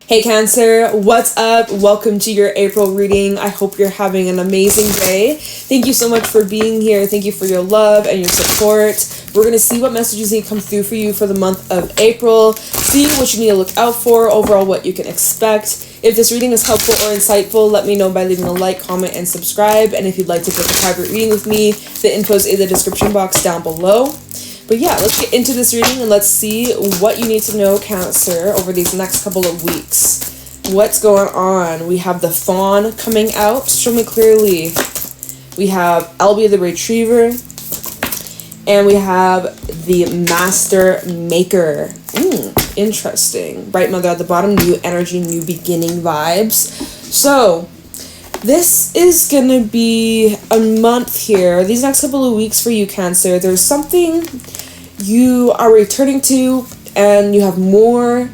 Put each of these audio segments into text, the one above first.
Hey Cancer, what's up? Welcome to your April reading. I hope you're having an amazing day. Thank you so much for being here. Thank you for your love and your support. We're going to see what messages need to come through for you for the month of April. See what you need to look out for, overall what you can expect. If this reading is helpful or insightful, let me know by leaving a like, comment, and subscribe. And if you'd like to book a private reading with me, the info is in the description box down below. But yeah, let's get into this reading and let's see what you need to know, Cancer, over these next couple of weeks. What's going on? We have the Fawn coming out. Show me clearly. We have Elby the Retriever. And we have the Master Maker. Interesting. Bright Mother at the bottom. New energy, new beginning vibes. So, this is going to be a month here. These next couple of weeks for you, Cancer. There's something you are returning to and you have more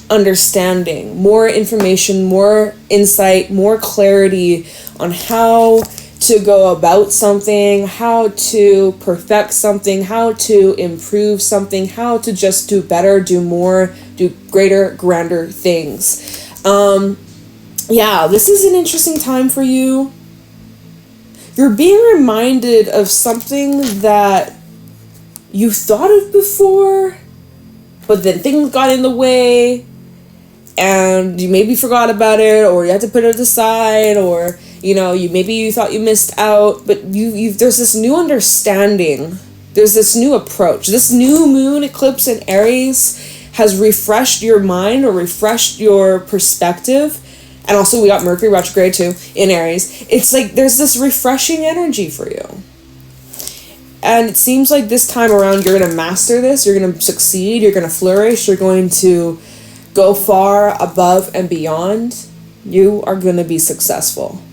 understanding, more information, more insight, more clarity on how to go about something, how to perfect something, how to improve something, how to just do better, do more, do greater, grander things. Yeah, this is an interesting time for you. You're being reminded of something that you thought of before, but then things got in the way, and you maybe forgot about it, or you had to put it aside, or you thought you missed out, but there's this new understanding. There's this new approach. This new moon eclipse in Aries has refreshed your mind or refreshed your perspective. And also we got Mercury retrograde too in Aries. It's like there's this refreshing energy for you. And it seems like this time around you're going to master this. You're going to succeed. You're going to flourish. You're going to go far above and beyond. You are going to be successful.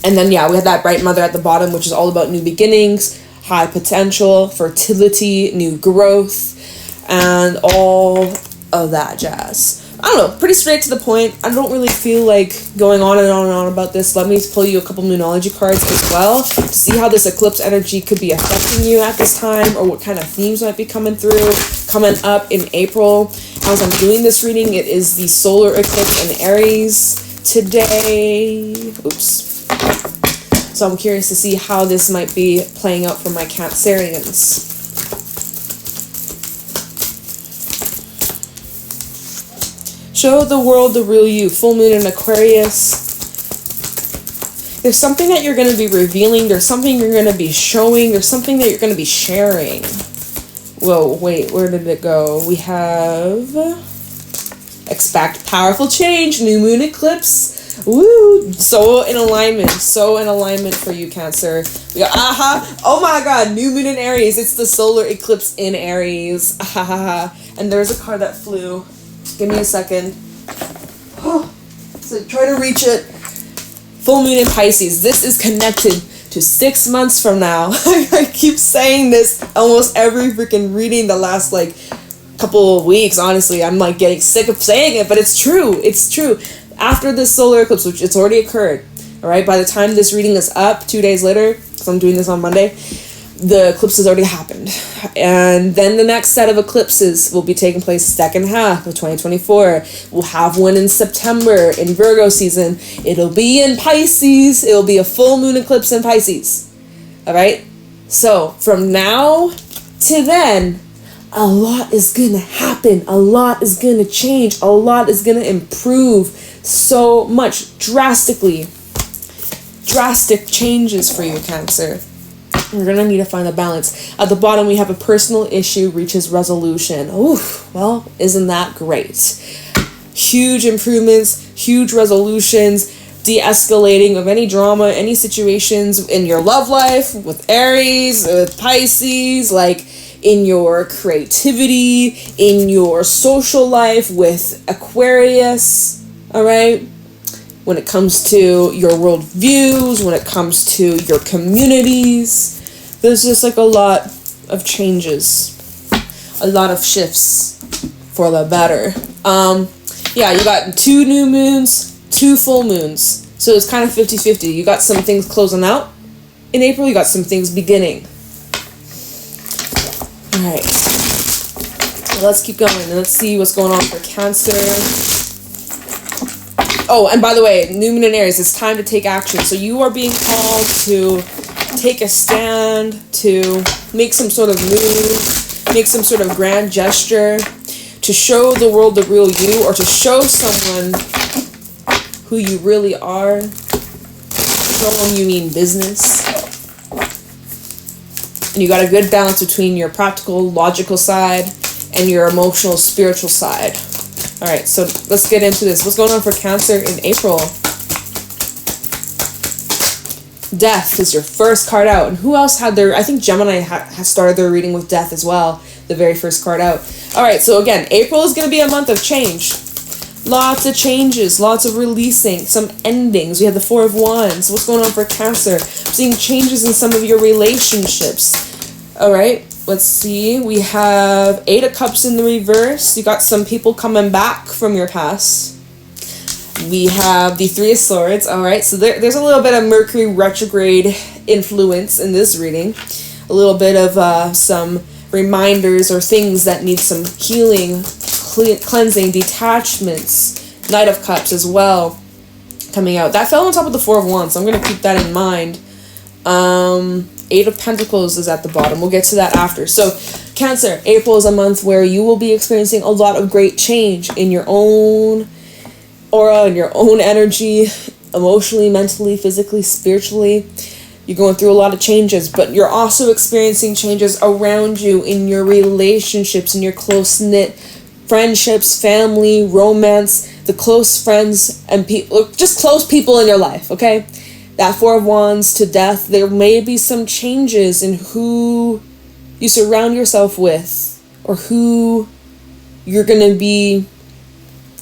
And then, yeah, we have that Bright Mother at the bottom, which is all about new beginnings, high potential, fertility, new growth, and all of that jazz. I don't know, pretty straight to the point. I don't really feel like going on and on and on about this. Let me pull you a couple Moonology cards as well to see how this eclipse energy could be affecting you at this time, or what kind of themes might be coming up in April. As I'm doing this reading, it is the solar eclipse in Aries today. Oops. So I'm curious to see how this might be playing out for my Cancerians. Show the world the real you. Full moon in Aquarius. There's something that you're going to be revealing. There's something you're going to be showing. There's something that you're going to be sharing. Whoa, wait, where did it go? We have expect powerful change. New moon eclipse. Woo! So in alignment. So in alignment for you, Cancer. We got, oh my god, new moon in Aries. It's the solar eclipse in Aries. And there's a card that flew. Give me a second. So try to reach it. Full moon in Pisces. This is connected to 6 months from now. I keep saying this almost every freaking reading the last couple of weeks. Honestly, I'm getting sick of saying it, but it's true. It's true. After this solar eclipse, which it's already occurred, all right, by the time this reading is up 2 days later, because I'm doing this on Monday, the eclipse has already happened. And then the next set of eclipses will be taking place second half of 2024. We'll have one in September in Virgo season. It'll be in Pisces. It'll be a full moon eclipse in Pisces. All right? So from now to then, a lot is going to happen. A lot is going to change. A lot is going to improve so much. Drastic changes for you, Cancer. We're going to need to find a balance. At the bottom, we have a personal issue reaches resolution. Ooh, well, isn't that great? Huge improvements, huge resolutions, de-escalating of any drama, any situations in your love life, with Aries, with Pisces, in your creativity, in your social life, with Aquarius, all right? When it comes to your world views, when it comes to your communities, there's just a lot of changes, a lot of shifts for the better. Yeah, you got 2 new moons, 2 full moons. So it's kind of 50-50. You got some things closing out in April, you got some things beginning. All right. Let's keep going and let's see what's going on for Cancer. Oh, and by the way, New Moon and Aries, it's time to take action. So you are being called to take a stand, to make some sort of move, make some sort of grand gesture, to show the world the real you, or to show someone who you really are. Show them you mean business. And you got a good balance between your practical, logical side and your emotional, spiritual side. All right, so let's get into this. What's going on for Cancer in April? Death is your first card out. And who else had their... I think Gemini has started their reading with Death as well. The very first card out. All right, so again, April is going to be a month of change. Lots of changes, lots of releasing, some endings. We have the Four of Wands. What's going on for Cancer? I'm seeing changes in some of your relationships. All right. Let's see, we have Eight of Cups in the reverse. You got some people coming back from your past. We have the Three of Swords. All right, so there's a little bit of Mercury retrograde influence in this reading. A little bit of some reminders or things that need some healing, cleansing, detachments. Knight of Cups as well coming out. That fell on top of the Four of Wands, so I'm going to keep that in mind. Eight of Pentacles is at the bottom. We'll get to that after. So, Cancer, April is a month where you will be experiencing a lot of great change in your own aura, in your own energy, emotionally, mentally, physically, spiritually. You're going through a lot of changes, but you're also experiencing changes around you in your relationships, in your close-knit friendships, family, romance, the close friends, and people, just close people in your life, okay? That Four of Wands to Death, there may be some changes in who you surround yourself with or who you're going to be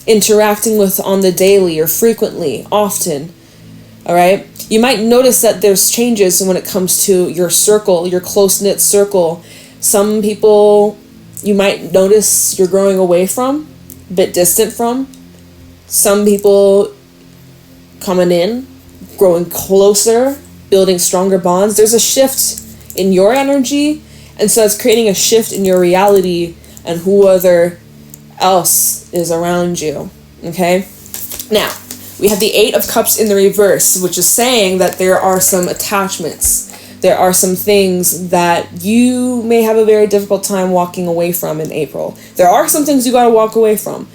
interacting with on the daily or frequently, often. All right? You might notice that there's changes when it comes to your circle, your close-knit circle. Some people you might notice you're growing away from, a bit distant from. Some people coming in, growing closer, building stronger bonds. There's a shift in your energy, and so it's creating a shift in your reality and who other else is around you. Okay? Now, we have the Eight of Cups in the reverse, which is saying that there are some attachments. There are some things that you may have a very difficult time walking away from in April. There are some things you got to walk away from.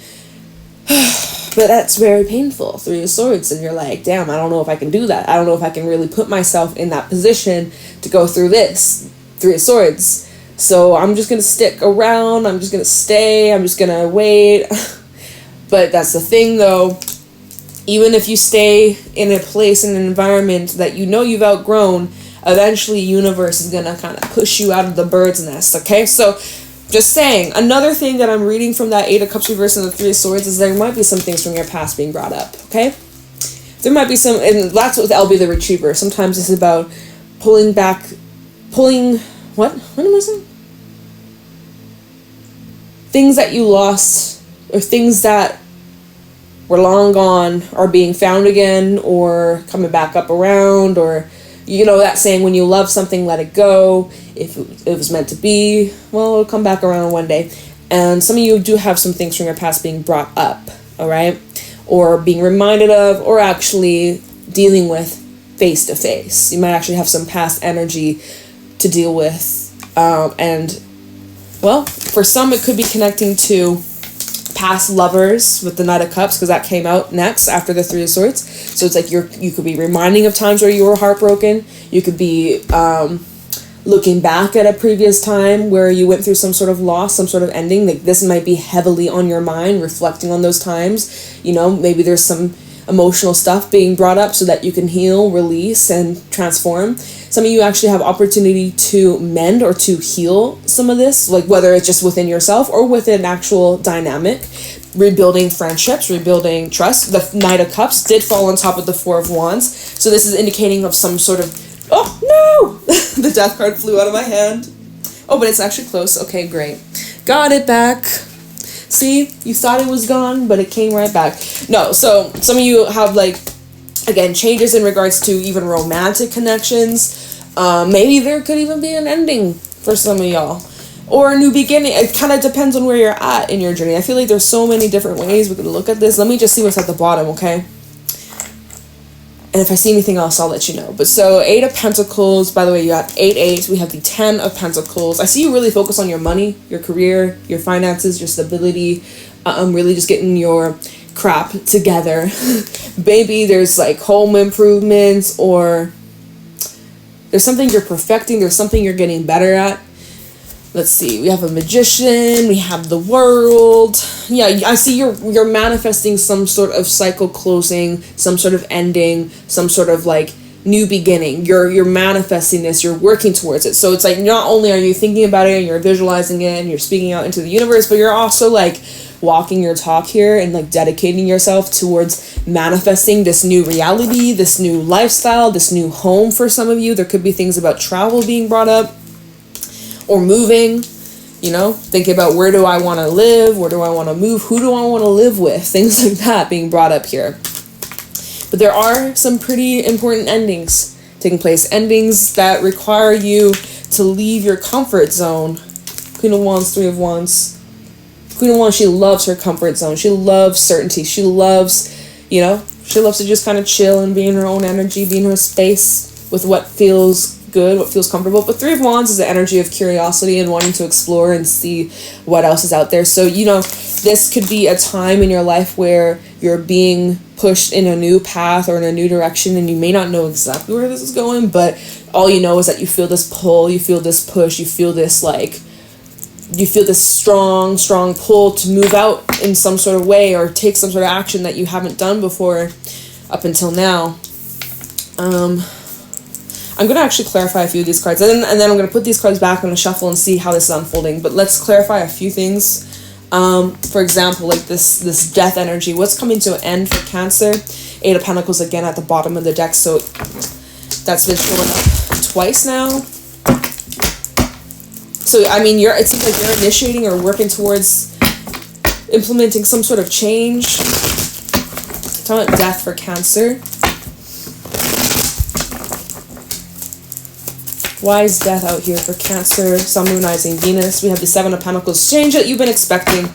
But that's very painful. Three of Swords, and you're like, damn, I don't know if I can do that. I don't know if I can really put myself in that position to go through this. Three of Swords. So I'm just going to stick around. I'm just going to stay. I'm just going to wait. But that's the thing, though. Even if you stay in a place, in an environment that you know you've outgrown, eventually universe is going to kind of push you out of the bird's nest, okay? So just saying, another thing that I'm reading from that Eight of Cups reverse and the Three of Swords is there might be some things from your past being brought up, okay? There might be some, and that's with LB the Retriever. Sometimes it's about what am I saying? Things that you lost, or things that were long gone are being found again, or coming back up around, or, you know that saying, when you love something, let it go. If it was meant to be, well, it'll come back around one day. And some of you do have some things from your past being brought up, all right? Or being reminded of, or actually dealing with face to face. You might actually have some past energy to deal with. And, well, for some, it could be connecting to past lovers with the Knight of Cups, because that came out next after the Three of Swords. So it's like you could be reminding of times where you were heartbroken. You could be looking back at a previous time where you went through some sort of loss, some sort of ending. Like, this might be heavily on your mind, reflecting on those times. You know, maybe there's some emotional stuff being brought up so that you can heal, release, and transform. Some of you actually have opportunity to mend or to heal some of this, like whether it's just within yourself or within actual dynamic, rebuilding friendships, rebuilding trust. The Knight of Cups did fall on top of the Four of Wands, so this is indicating of some sort of, oh no, the Death card flew out of my hand. Oh, but it's actually close. Okay, great, got it back. See, you thought it was gone, but it came right back. No, so some of you have, like, again, changes in regards to even romantic connections. Maybe there could even be an ending for some of y'all. or a new beginning. It kind of depends on where you're at in your journey. I feel like there's so many different ways we could look at this. Let me just see what's at the bottom, okay? And if I see anything else, I'll let you know. But so 8 of Pentacles, by the way, you got 8. We have the 10 of Pentacles. I see you really focus on your money, your career, your finances, your stability. Really just getting your crap together. Maybe there's like home improvements, or there's something you're perfecting. There's something you're getting better at. Let's see. We have a Magician. We have the World. Yeah, I see you're manifesting some sort of cycle closing, some sort of ending, some sort of like new beginning. You're manifesting this. You're working towards it. So it's like not only are you thinking about it and you're visualizing it and you're speaking out into the universe, but you're also like walking your talk here and like dedicating yourself towards manifesting this new reality, this new lifestyle, this new home for some of you. There could be things about travel being brought up, or moving, you know, thinking about where do I want to live, where do I want to move, who do I want to live with, things like that being brought up here. But there are some pretty important endings taking place, endings that require you to leave your comfort zone. Queen of Wands, 3 of Wands. Queen of Wands, she loves her comfort zone. She loves certainty. She loves, you know, she loves to just kind of chill and be in her own energy, be in her space with what feels good, what feels comfortable. But 3 of Wands is the energy of curiosity and wanting to explore and see what else is out there. So, you know, this could be a time in your life where you're being pushed in a new path or in a new direction, and you may not know exactly where this is going, but all you know is that you feel this pull, you feel this push, you feel this like, you feel this strong pull to move out in some sort of way or take some sort of action that you haven't done before up until now. I'm going to actually clarify a few of these cards, and then I'm going to put these cards back on a shuffle and see how this is unfolding. But let's clarify a few things. For example, like this death energy. What's coming to an end for Cancer? 8 of Pentacles again at the bottom of the deck. So that's been showing up twice now. So, I mean, it seems like you're initiating or working towards implementing some sort of change. Talking about death for Cancer. Why is death out here for Cancer? Sun, Moon, Rising, Venus. We have the 7 of Pentacles. Change that you've been expecting.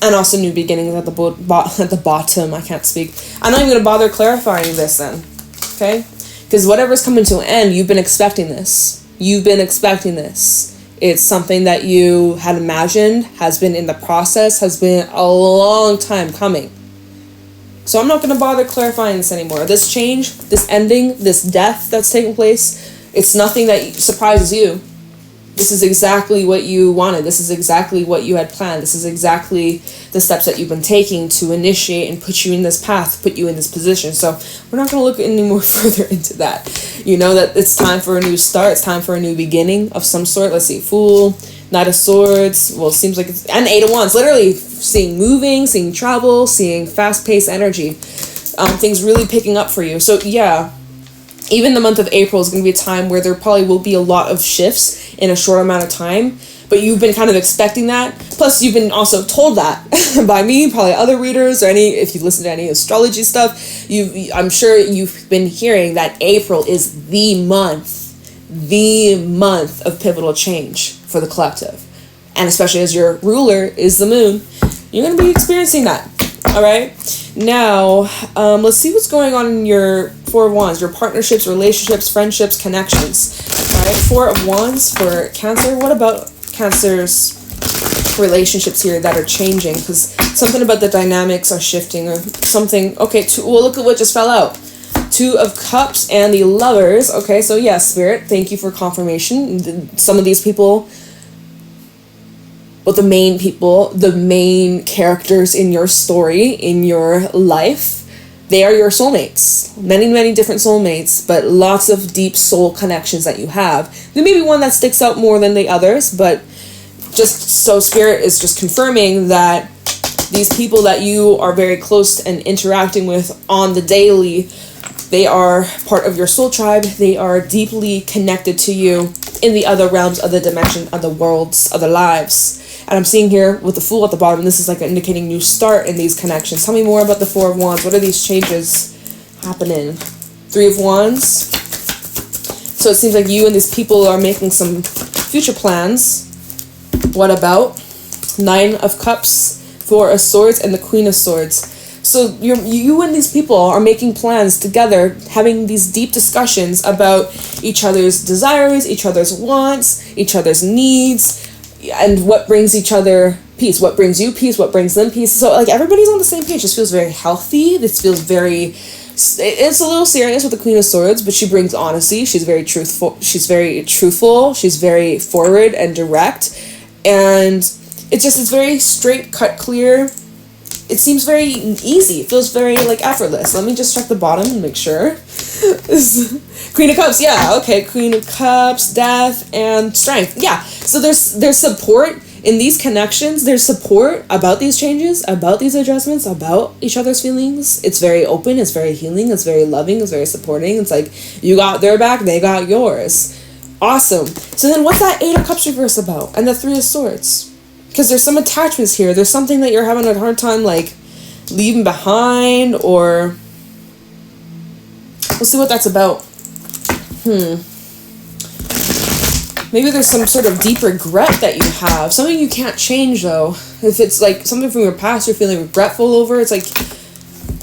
And also new beginnings at the bottom. I can't speak. I'm not even going to bother clarifying this then. Okay? Because whatever's coming to an end, you've been expecting this. You've been expecting this. It's something that you had imagined, has been in the process, has been a long time coming. So I'm not going to bother clarifying this anymore. This change, this ending, this death that's taking place, it's nothing that surprises you. This is exactly what you wanted. This is exactly what you had planned. This is exactly the steps that you've been taking to initiate and put you in this path, put you in this position. So we're not going to look any more further into that. You know that it's time for a new start. It's time for a new beginning of some sort. Let's see. Fool, Knight of Swords. Well, it seems like it's... And 8 of Wands. Literally seeing moving, seeing travel, seeing fast-paced energy. Things really picking up for you. So, yeah. Even the month of April is going to be a time where there probably will be a lot of shifts in a short amount of time, but you've been kind of expecting that. Plus, you've been also told that by me, probably other readers, or if you listen to any astrology stuff, I'm sure you've been hearing that April is the month of pivotal change for the collective. And especially as your ruler is the moon, you're going to be experiencing that. All right. Now, let's see what's going on in your 4 of Wands, your partnerships, relationships, friendships, connections. All right. 4 of Wands for Cancer. What about Cancer's relationships here that are changing? Because something about the dynamics are shifting or something. Okay. Well, look at what just fell out. 2 of Cups and the Lovers. Okay. So, yeah, Spirit, thank you for confirmation. Some of these people... But the main characters in your story, in your life, they are your soulmates. Many, many different soulmates, but lots of deep soul connections that you have. There may be one that sticks out more than the others, but just so Spirit is just confirming that these people that you are very close and interacting with on the daily, they are part of your soul tribe. They are deeply connected to you in the other realms, other dimensions, other worlds, other lives. And I'm seeing here with the Fool at the bottom, this is like indicating new start in these connections. Tell me more about the 4 of Wands. What are these changes happening? 3 of Wands. So it seems like you and these people are making some future plans. What about 9 of Cups, 4 of Swords, and the Queen of Swords? So you and these people are making plans together, having these deep discussions about each other's desires, each other's wants, each other's needs, and what brings each other peace. What brings you peace? What brings them peace? So like everybody's on the same page. This feels very healthy. This feels very... It's a little serious with the Queen of Swords, but she brings honesty. She's very truthful. She's very truthful. She's very forward and direct. And it's very straight, cut, clear. It seems very easy. It feels very, like, effortless. Let me just check the bottom and make sure. Queen of Cups, yeah, okay. Queen of Cups, Death, and Strength. Yeah, so there's support in these connections. There's support about these changes, about these adjustments, about each other's feelings. It's very open. It's very healing. It's very loving. It's very supporting. It's like, you got their back, they got yours. Awesome. So then what's that 8 of Cups reverse about? And the 3 of Swords? Because there's some attachments here. There's something that you're having a hard time, like, leaving behind, or... Let's see what that's about. Maybe there's some sort of deep regret that you have. Something you can't change, though. If it's, like, something from your past you're feeling regretful over, it's, like...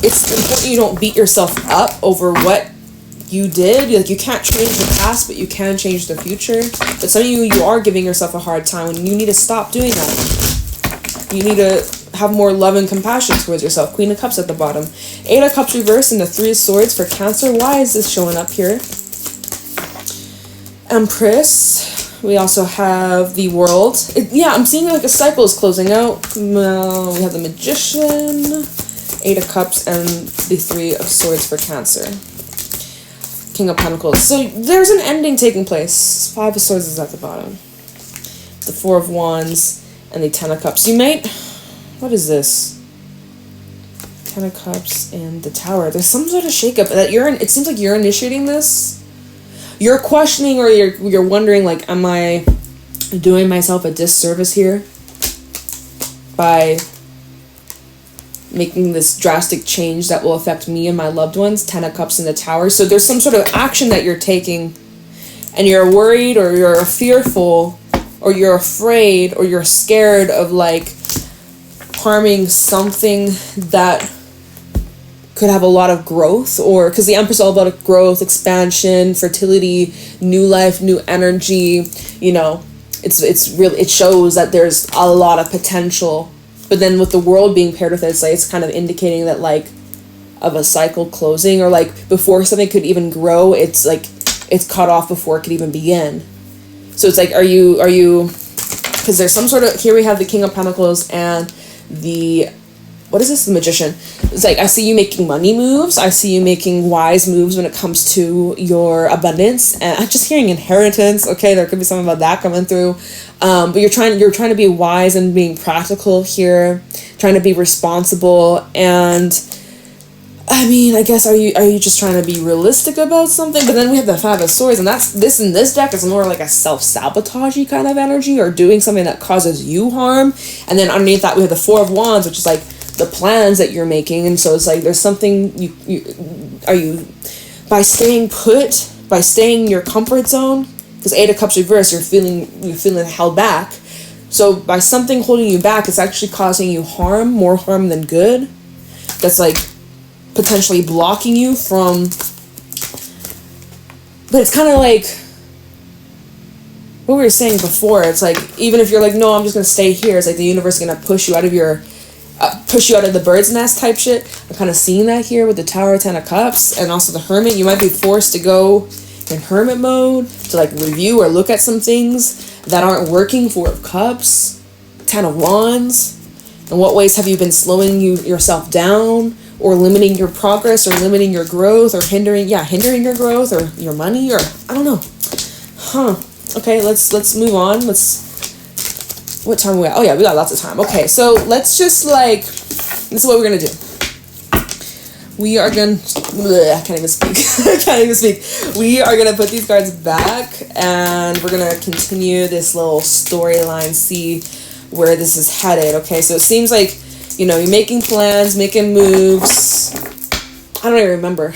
It's important you don't beat yourself up over what you did. Like, you can't change the past, but you can change the future. But some of you are giving yourself a hard time, and you need to stop doing that. You need to have more love and compassion towards yourself. Queen of Cups at the bottom. 8 of Cups reversed and the 3 of Swords for Cancer. Why is this showing up here? Empress. We also have the World. I'm seeing like a cycle is closing out. We have the Magician, 8 of Cups, and the 3 of Swords for Cancer. King of Pentacles. So there's an ending taking place. 5 of Swords is at the bottom. The 4 of Wands and the 10 of Cups. You might... What is this? 10 of Cups and the Tower. There's some sort of shakeup that it seems like you're initiating this. You're questioning, or you're wondering, like, am I doing myself a disservice here by making this drastic change that will affect me and my loved ones? 10 of Cups in the Tower. So there's some sort of action that you're taking, and you're worried, or you're fearful, or you're afraid, or you're scared of, like, harming something that could have a lot of growth, or because the Empress is all about growth, expansion, fertility, new life, new energy. You know, it's really, it shows that there's a lot of potential. But then with the World being paired with it, it's kind of indicating that, like, of a cycle closing, or like before something could even grow, it's like it's cut off before it could even begin. So it's like, are you because there's some sort of, here we have the King of Pentacles and the, what is this, the Magician. It's like, I see you making money moves. I see you making wise moves when it comes to your abundance. And I'm just hearing inheritance. Okay, there could be something about that coming through. But you're trying to be wise and being practical here, trying to be responsible. And I mean, I guess, are you just trying to be realistic about something? But then we have the 5 of Swords, and that's, this in this deck is more like a self-sabotagey kind of energy, or doing something that causes you harm. And then underneath that we have the 4 of Wands, which is like the plans that you're making. And so it's like there's something by staying put, by staying in your comfort zone, because 8 of Cups reverse, you're feeling held back. So by something holding you back, it's actually causing you harm, more harm than good. That's like potentially blocking you from, but it's kind of like what we were saying before. It's like, even if you're like, no, I'm just gonna stay here, it's like the universe is gonna push you out of the bird's nest type shit. I'm kind of seeing that here with the Tower, 10 of Cups, and also the Hermit. You might be forced to go in hermit mode to like review or look at some things that aren't working. 4 of Cups, 10 of Wands. In what ways have you been slowing yourself down, or limiting your progress, or limiting your growth, or hindering your growth, or your money, or I don't know. Okay, let's move on. What time are we at? Oh yeah, we got lots of time. Okay, so let's just like, this is what we're gonna do. We are gonna, I can't even speak. We are gonna put these cards back, and we're gonna continue this little storyline, see where this is headed. Okay, so it seems like, you know, you're making plans, making moves. I don't even remember.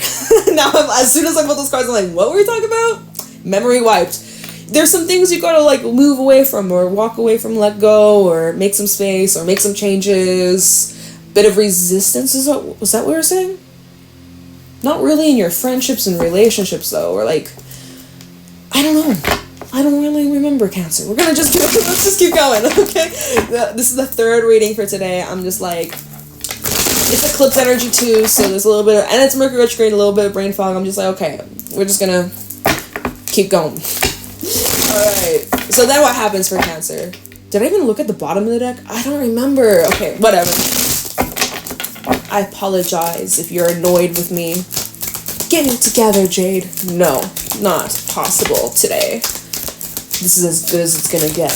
Now, as soon as I put those cards, I'm like, what were we talking about? Memory wiped. there's some things you gotta like move away from, or walk away from, let go, or make some space, or make some changes. Bit of resistance, was that what we were saying? Not really in your friendships and relationships though, or like, I don't know. I don't really remember, Cancer. We're gonna let's just keep going, okay? This is the third reading for today. I'm just like, it's eclipse energy too, so there's a little bit of, and it's Mercury retrograde, a little bit of brain fog. I'm just like, okay, we're just gonna keep going. Alright, so then what happens for Cancer? Did I even look at the bottom of the deck? I don't remember. Okay, whatever. I apologize if you're annoyed with me. Get it together, Jade. No, not possible today. This is as good as it's gonna get.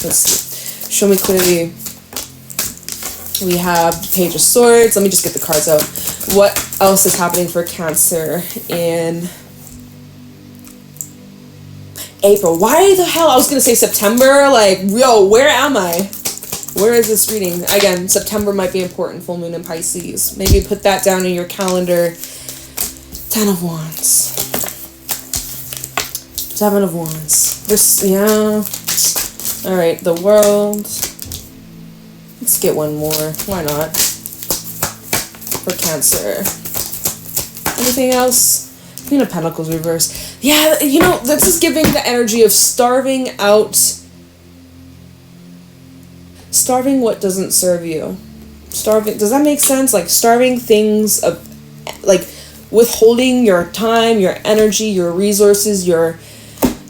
Let's see. Show me clearly. We have the Page of Swords. Let me just get the cards out. What else is happening for Cancer in April? Why the hell? I was gonna say September. Like, yo, where am I? Where is this reading? Again, September might be important. Full moon in Pisces. Maybe put that down in your calendar. 10 of Wands. 7 of Wands. Yeah. Alright, the World. Let's get one more. Why not? For Cancer. Anything else? Queen of Pentacles reverse. Yeah, you know, this is giving the energy of starving out. Starving what doesn't serve you. Starving, does that make sense? Like starving things of, like withholding your time, your energy, your resources, your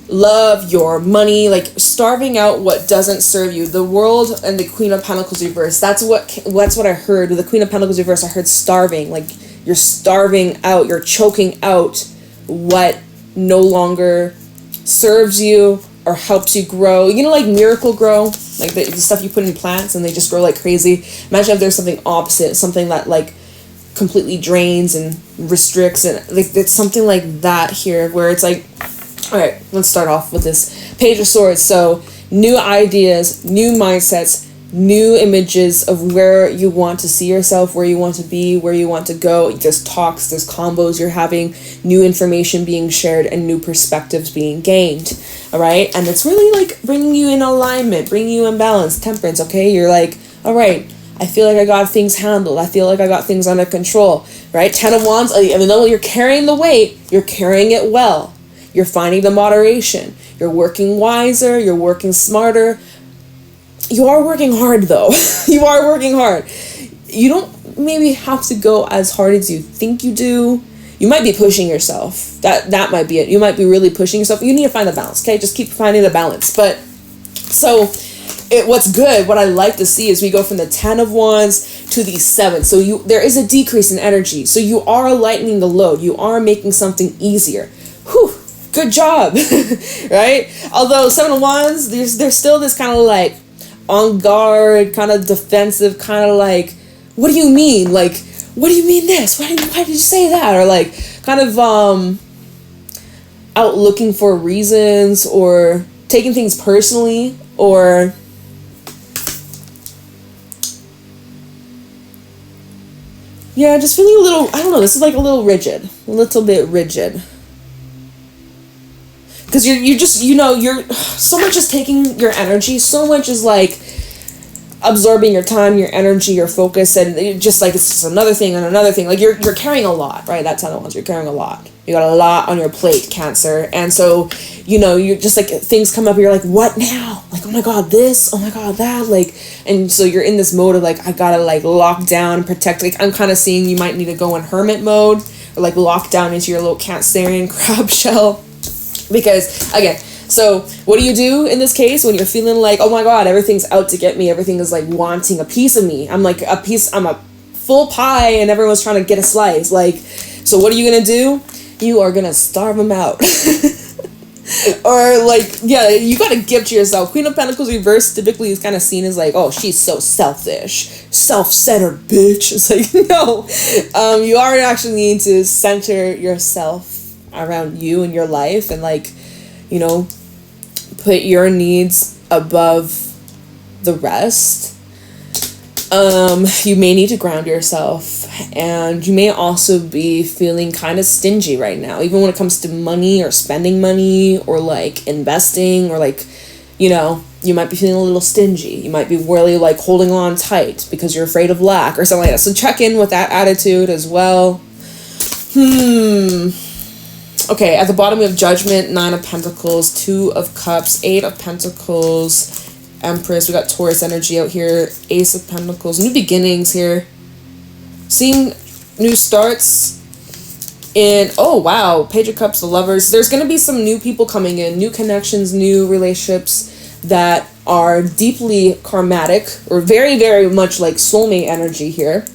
love, your money, like starving out what doesn't serve you. The World and the Queen of Pentacles reverse. That's what I heard. With the Queen of Pentacles reverse, I heard starving. Like you're starving out, you're choking out what no longer serves you or helps you grow. You know, like Miracle Grow, like the stuff you put in plants and they just grow like crazy. Imagine if there's something opposite, something that like completely drains and restricts, and like it's something like that here, where it's like, all right, let's start off with this Page of Swords. So new ideas, new mindsets, new images of where you want to see yourself, where you want to be, where you want to go. There's talks, there's combos you're having, new information being shared, and new perspectives being gained. All right, and it's really like bringing you in alignment, bringing you in balance, temperance. Okay, you're like, all right, I feel like I got things handled. I feel like I got things under control. Right, 10 of Wands. Even though you're carrying the weight, you're carrying it well. You're finding the moderation. You're working wiser. You're working smarter. You are working hard though. You are working hard. You don't maybe have to go as hard as you think you do. You might be pushing yourself. That might be it. You might be really pushing yourself. You need to find the balance, okay? Just keep finding the balance. But so what's good, what I like to see is we go from the 10 of Wands to the 7. So there is a decrease in energy. So you are lightening the load. You are making something easier. Whew. Good job. Right? Although 7 of Wands, there's still this kind of like on guard, kind of defensive, kind of like, what do you mean? Like, what do you mean this? Why did you say that? Or like kind of out looking for reasons, or taking things personally, or yeah, just feeling a little, I don't know, this is like a little bit rigid. Because you're just, you know, you're so much is taking your energy, so much is like absorbing your time, your energy, your focus, and it just like it's just another thing and another thing. Like you're carrying a lot, right? That's 10 of Wands. You're carrying a lot. You got a lot on your plate, Cancer. And so, you know, you're just like things come up, you're like, what now? Like, oh my God, this, oh my God, that, like, and so you're in this mode of like, I gotta like lock down, protect. Like I'm kind of seeing you might need to go in hermit mode, or like lock down into your little Cancerian crab shell. Because again, so what do you do in this case when you're feeling like, oh my God, everything's out to get me, everything is like wanting a piece of me, I'm like I'm a full pie and everyone's trying to get a slice, like, so what are you gonna do? You are gonna starve them out. Or like, yeah, you gotta give to yourself. Queen of Pentacles reverse typically is kind of seen as like, oh, she's so selfish, self-centered bitch. It's like, no, you are actually need to center yourself around you and your life, and like, you know, put your needs above the rest. You may need to ground yourself, and you may also be feeling kind of stingy right now, even when it comes to money or spending money or like investing or like, you know, you might be feeling a little stingy. You might be really like holding on tight because you're afraid of lack or something like that. So check in with that attitude as well. Okay, at the bottom we have Judgment, 9 of Pentacles, 2 of Cups, 8 of Pentacles, Empress. We got Taurus energy out here, Ace of Pentacles, new beginnings here. Seeing new starts in, oh wow, Page of Cups, the Lovers. There's going to be some new people coming in, new connections, new relationships that are deeply karmatic or very, very much like soulmate energy here.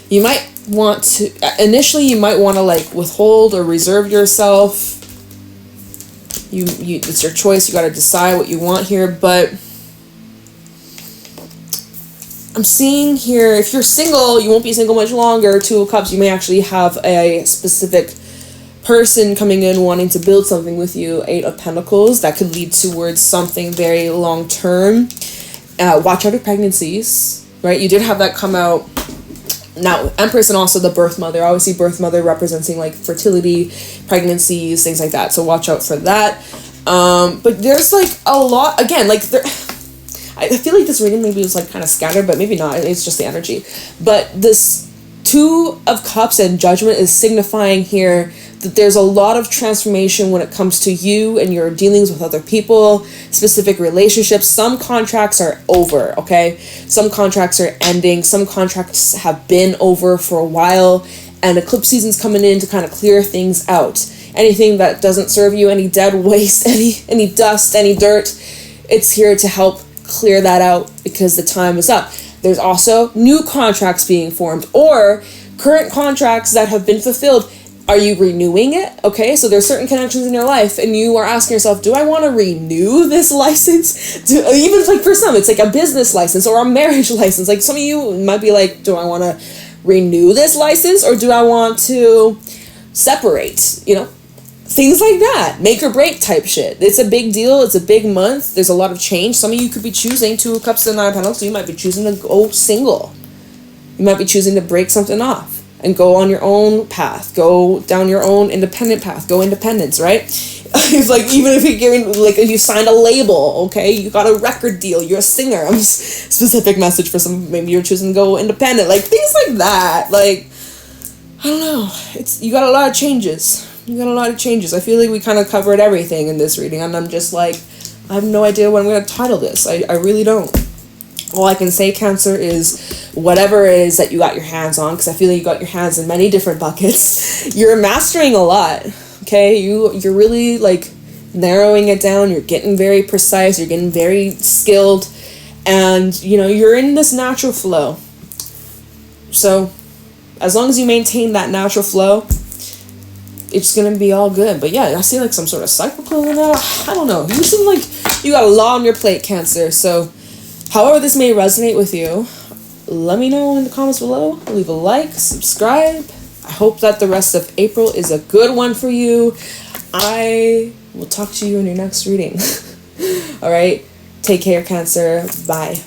You might want to, initially you might want to like withhold or reserve yourself. You it's your choice. You got to decide what you want here, but I'm seeing here, if you're single, you won't be single much longer. 2 of Cups, you may actually have a specific person coming in wanting to build something with you. 8 of Pentacles, that could lead towards something very long term. Watch out for pregnancies, right? You did have that come out. Now, Empress and also the birth mother. I always see birth mother representing like fertility, pregnancies, things like that. So watch out for that. But there's like a lot, again, like there, I feel like this reading maybe was like kind of scattered, but maybe not. It's just the energy. But this 2 of Cups and Judgment is signifying here that there's a lot of transformation when it comes to you and your dealings with other people, specific relationships. Some contracts are over, okay? Some contracts are ending. Some contracts have been over for a while, and eclipse season's coming in to kind of clear things out. Anything that doesn't serve you, any dead waste, any dust, any dirt, it's here to help clear that out because the time is up. There's also new contracts being formed or current contracts that have been fulfilled. Are you renewing it? Okay, so there's certain connections in your life and you are asking yourself, do I want to renew this license? Even like for some, it's like a business license or a marriage license. Like some of you might be like, do I want to renew this license or do I want to separate? You know, things like that. Make or break type shit. It's a big deal. It's a big month. There's a lot of change. Some of you could be choosing 2 of Cups and 9 of Pentacles. So you might be choosing to go single. You might be choosing to break something off and go on your own path, go down your own independent path, go independence, right? It's like, even if you're getting, like, you signed a label, okay, you got a record deal, you're a singer, I'm specific message for some, maybe you're choosing to go independent, like, things like that, like, I don't know, you got a lot of changes, I feel like we kind of covered everything in this reading, and I'm just like, I have no idea what I'm going to title this, I really don't. All I can say, Cancer, is whatever it is that you got your hands on, because I feel like you got your hands in many different buckets. You're mastering a lot, okay? You're really, like, narrowing it down. You're getting very precise. You're getting very skilled. And, you know, you're in this natural flow. So, as long as you maintain that natural flow, it's going to be all good. But, yeah, I see, like, some sort of cycle in that. I don't know. You seem like you got a lot on your plate, Cancer, so however this may resonate with you, let me know in the comments below. Leave a like, subscribe. I hope that the rest of April is a good one for you. I will talk to you in your next reading. All right. Take care, Cancer. Bye.